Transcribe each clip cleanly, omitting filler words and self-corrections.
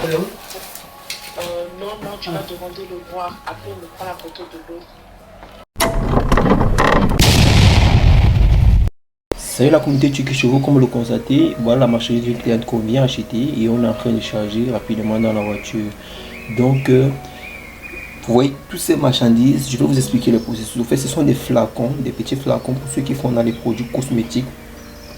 Allô? Non, non, tu vas demander le noir. Après, on me prend la photo de l'autre. Salut la communauté Tuki Chevaux, comme le constatez, voilà la marchandise d'une cliente qu'on vient acheter et on est en train de charger rapidement dans la voiture. Donc, vous voyez toutes ces marchandises, je vais vous expliquer le processus. En fait, ce sont des flacons, des petits flacons pour ceux qui font dans les produits cosmétiques,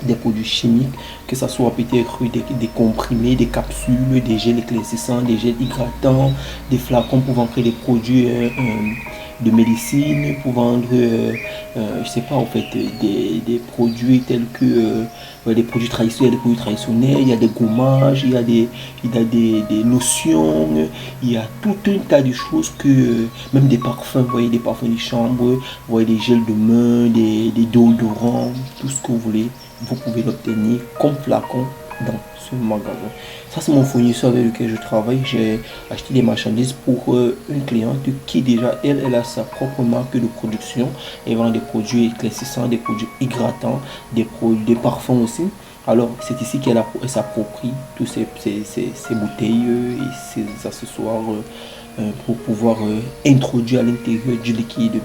des produits chimiques, que ce soit peut-être des comprimés, des capsules, des gels éclaircissants, des gels hydratants, des flacons pour vendre des produits de médecine, pour vendre, je sais pas en fait, des produits tels que des produits traditionnels, des produits traditionnels, il y a des gommages, il y a des lotions, il y a tout un tas de choses que, même des parfums, vous voyez, des parfums de chambre, vous voyez des gels de main, des déodorants, tout ce que vous voulez vous pouvez l'obtenir comme flacon dans ce magasin. Ça, c'est mon fournisseur avec lequel je travaille. J'ai acheté des marchandises pour une cliente qui déjà, elle a sa propre marque de production. Elle vend des produits éclaircissants, des produits hydratants, des parfums aussi. Alors, c'est ici qu'elle s'approprie tous ces bouteilles et ces accessoires pour pouvoir introduire à l'intérieur du liquide.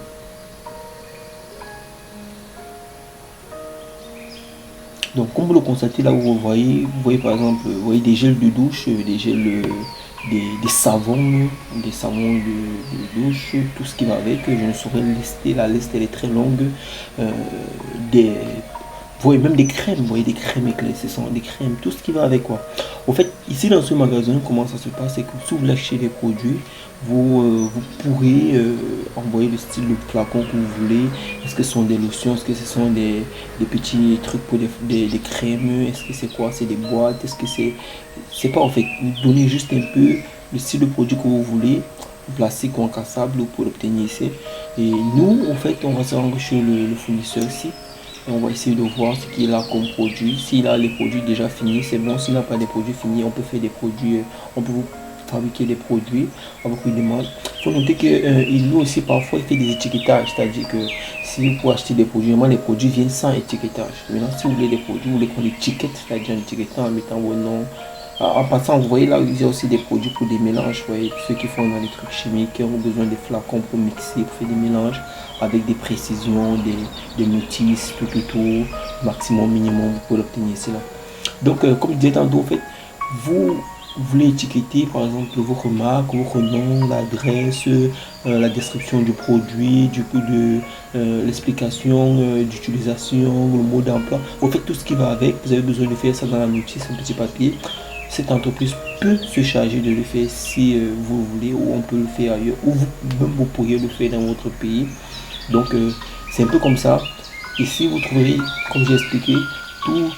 Donc comme vous le constatez là où vous voyez par exemple, vous voyez des gels de douche, des gels, des savons de douche, tout ce qui va avec. Je ne saurais lister, la liste elle est très longue. Des, vous voyez même des crèmes, vous voyez des crèmes éclaircissantes, des crèmes, tout ce qui va avec quoi. En fait, ici dans ce magasin, comment ça se passe, c'est que si vous achetez des produits, vous pourrez envoyer le style de flacon que vous voulez. Est-ce que ce sont des lotions, est-ce que ce sont des petits trucs pour des crèmes, est-ce que c'est quoi, c'est des boîtes, est-ce que c'est pas en fait, donnez juste un peu le style de produit que vous voulez, plastique ou encassable pour l'obtenir ici. Et nous, en fait, on va se rendre chez le fournisseur ici. Et on va essayer de voir ce qu'il a comme produit. S'il a les produits déjà finis, c'est bon. S'il n'a pas des produits finis, on peut faire des produits, on peut vous fabriquer des produits à votre demande. Il faut noter qu'il nous aussi parfois il fait des étiquetages, c'est-à-dire que si vous pouvez acheter des produits, vraiment les produits viennent sans étiquetage. Maintenant, si vous voulez des produits, vous voulez qu'on étiquette, c'est-à-dire un étiquetant en mettant vos noms. En passant, vous voyez là, il y a aussi des produits pour des mélanges. Vous voyez, ceux qui font dans les trucs chimiques ont besoin des flacons pour mixer, pour faire des mélanges avec des précisions, des notices, tout, maximum, minimum, vous pouvez l'obtenir ici là. Donc, comme je disais tantôt, en fait, vous voulez étiqueter par exemple vos remarques, vos noms, l'adresse, la description du produit, du coup de l'explication d'utilisation, le mot d'emploi. Vous faites tout ce qui va avec. Vous avez besoin de faire ça dans la notice, un petit papier. Cette entreprise peut se charger de le faire si vous voulez, ou on peut le faire ailleurs, ou vous pourriez le faire dans votre pays. Donc c'est un peu comme ça. Ici vous trouverez, comme j'ai expliqué,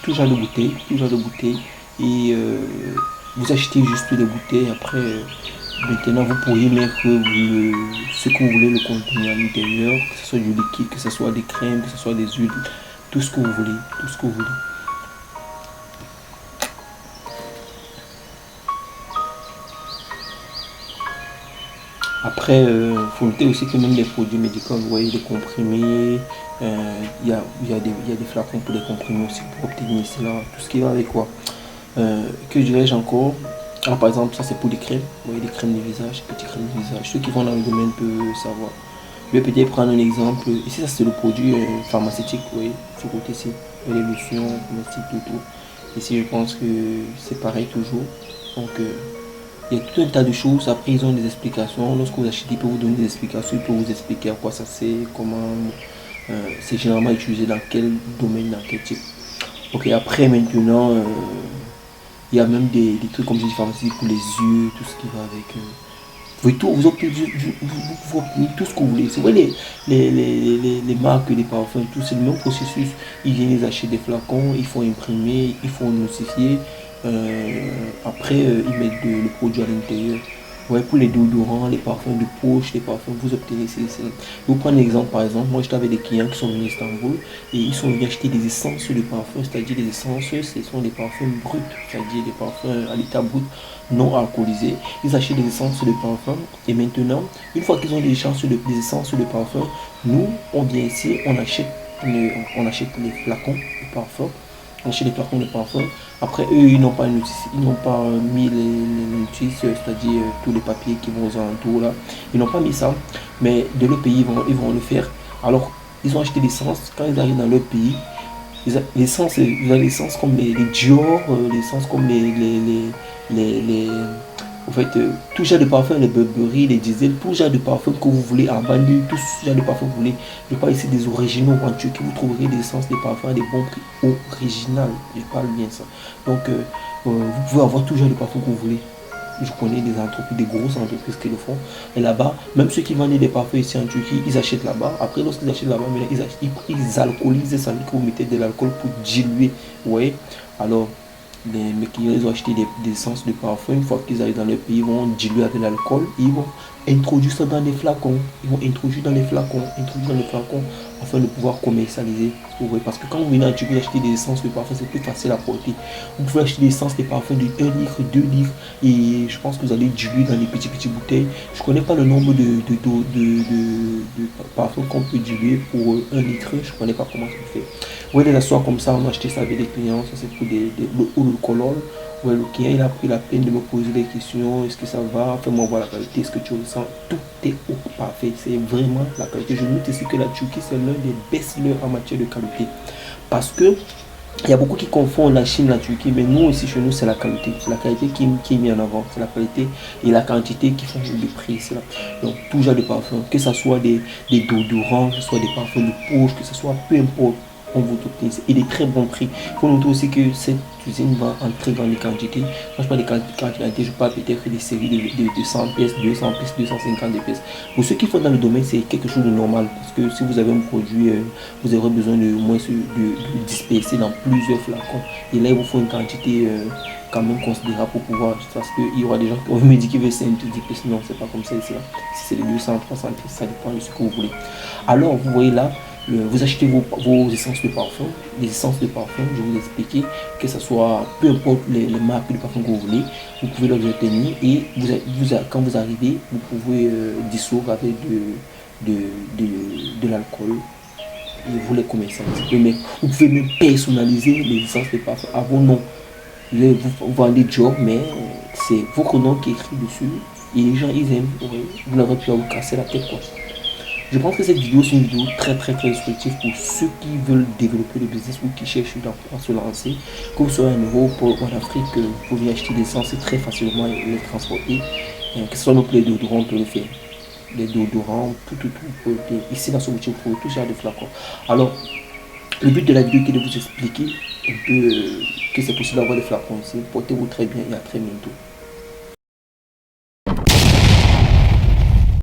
tout genre de bouteilles, et vous achetez juste les bouteilles. Après, maintenant vous pourriez mettre ce que vous voulez, le contenu à l'intérieur, que ce soit du liquide, que ce soit des crèmes, que ce soit des huiles, tout ce que vous voulez, tout ce que vous voulez. Après, il faut noter aussi que même les produits médicaux, vous voyez, les comprimés, il y a des flacons pour les comprimés aussi pour obtenir cela, tout ce qui va avec quoi. Que dirais-je encore? Alors, par exemple, ça c'est pour les crèmes, vous voyez, des crèmes de visage, petites crèmes de visage. Ceux qui vont dans le domaine peuvent savoir. Je vais peut-être prendre un exemple. Ici, ça c'est le produit pharmaceutique, vous voyez, ce côté-ci. Les lotions, cosmétiques, tout. Ici, je pense que c'est pareil toujours. Donc, il y a tout un tas de choses. Après, ils ont des explications. Lorsque vous achetez, ils peuvent vous donner des explications. Ils peuvent vous expliquer à quoi ça sert, comment c'est généralement utilisé, dans quel domaine, dans quel type. Ok, après, maintenant, il y a même des trucs comme je dis, pharmacie pour les yeux, tout ce qui va avec. Vous pouvez tout, vous obtenez tout ce que vous voulez. C'est vrai, les marques, les parfums, tout, c'est le même processus. Ils viennent les acheter des flacons, ils font imprimer, ils font notifier. Après, ils mettent le produit à l'intérieur. Ouais, pour les déodorants, les parfums de poche, les parfums, vous obtenez ces. Je vais vous prendre un exemple, par exemple. Moi, j'étais avec des clients qui sont venus à Istanbul et ils sont venus acheter des essences de parfums, c'est-à-dire des essences, ce sont des parfums bruts, c'est-à-dire des parfums à l'état brut, non alcoolisés. Ils achètent des essences de parfums et maintenant, une fois qu'ils ont des essences de parfums, nous, on vient ici, on achète les flacons de parfums. On achète les flacons de parfums Après, eux, ils n'ont pas mis les notices, c'est-à-dire tous les papiers qui vont aux alentours là. Ils n'ont pas mis ça, mais de leur pays, ils vont le faire. Alors, ils ont acheté l'essence. Quand ils arrivent dans leur pays, l'essence, l'essence comme les Dior, l'essence comme en fait, tout genre de parfum, les Burberry, les Diesel, tout genre de parfum que vous voulez en banlieue, tout genre de parfum que vous voulez. Je parle ici des originaux en Turquie, vous trouverez des essences, des parfums à des bons prix originales. Je parle bien ça. Donc, vous pouvez avoir tout genre de parfum que vous voulez. Je connais des entreprises, des grosses entreprises qui le font. Et là-bas, même ceux qui vendent des parfums ici en Turquie, ils achètent là-bas. Après, lorsqu'ils achètent là-bas, ils alcoolisent, ça veut dire que vous mettez de l'alcool pour diluer. Ouais. Alors, les clients, ils ont acheté des essences de parfum. Une fois qu'ils arrivent dans leur pays, ils vont diluer avec l'alcool. Ils vont introduire ça dans des flacons. Ils vont introduire dans les flacons, afin de pouvoir commercialiser. Parce que quand vous venez en Turquie acheter des essences de parfum, c'est plus facile à porter. Vous pouvez acheter des essences de parfum de 1 litre, 2 litres. Et je pense que vous allez diluer dans des petites bouteilles. Je ne connais pas le nombre de parfums qu'on peut diluer pour 1 litre. Je ne connais pas comment ça se fait. Ouais, des assoirs comme ça, on a acheté ça avec des clients, ça c'est pour le colon. Ouais, le client il a pris la peine de me poser des questions, est-ce que ça va, fais-moi voir la qualité, est-ce que tu ressens, tout est parfait, c'est vraiment la qualité. Je note ici que la Turquie c'est l'un des best-sellers en matière de qualité. Parce que il y a beaucoup qui confondent la Chine et la Turquie, mais nous ici chez nous c'est la qualité. C'est la qualité qui est mise en avant, c'est la qualité et la quantité qui font le prix. Là. Donc tout genre de parfum, que ce soit des déodorants, que ce soit des parfums de poche, que ce soit peu importe. On vous obtient et des très bons prix. Il faut noter aussi que cette cuisine va en très grande quantité. Quand je parle de quantité, je parle peut-être des séries de 100 pièces, 200 pièces, 250 pièces. Pour ceux qui font dans le domaine, c'est quelque chose de normal. Parce que si vous avez un produit, vous aurez besoin de moins de disperser dans plusieurs flacons. Et là, il vous faut une quantité quand même considérable pour pouvoir. Parce qu'il y aura des gens qui vont me dire qu'ils veulent 5 pièces. Non, c'est pas comme ça ici. Si c'est les 200, 300 pièces, ça dépend de ce que vous voulez. Alors, vous voyez là, vous achetez vos essences de parfum, les essences de parfum, je vais vous expliquer, que ce soit, peu importe les marques de parfum que vous voulez, vous pouvez les obtenir et quand vous arrivez, vous pouvez dissoudre avec de l'alcool et vous les commercialisez. Mais vous pouvez même personnaliser les essences de parfum à vos noms. Vous vendez Dior, mais c'est votre nom qui est écrit dessus et les gens ils aiment, vous n'aurez plus à vous casser la tête quoi. Je pense que cette vidéo c'est une vidéo très instructive pour ceux qui veulent développer le business ou qui cherchent à se lancer. Que vous soyez à nouveau en Afrique, vous pouvez acheter des essences très facilement et les transporter. Que ce soit nos déodorants, on peut le faire. Les déodorants, tout. Ici dans ce boutique, vous trouvez tout genre de flacons. Alors, le but de la vidéo est de vous expliquer un peu que c'est possible d'avoir des flacons ici. Portez-vous très bien et à très bientôt.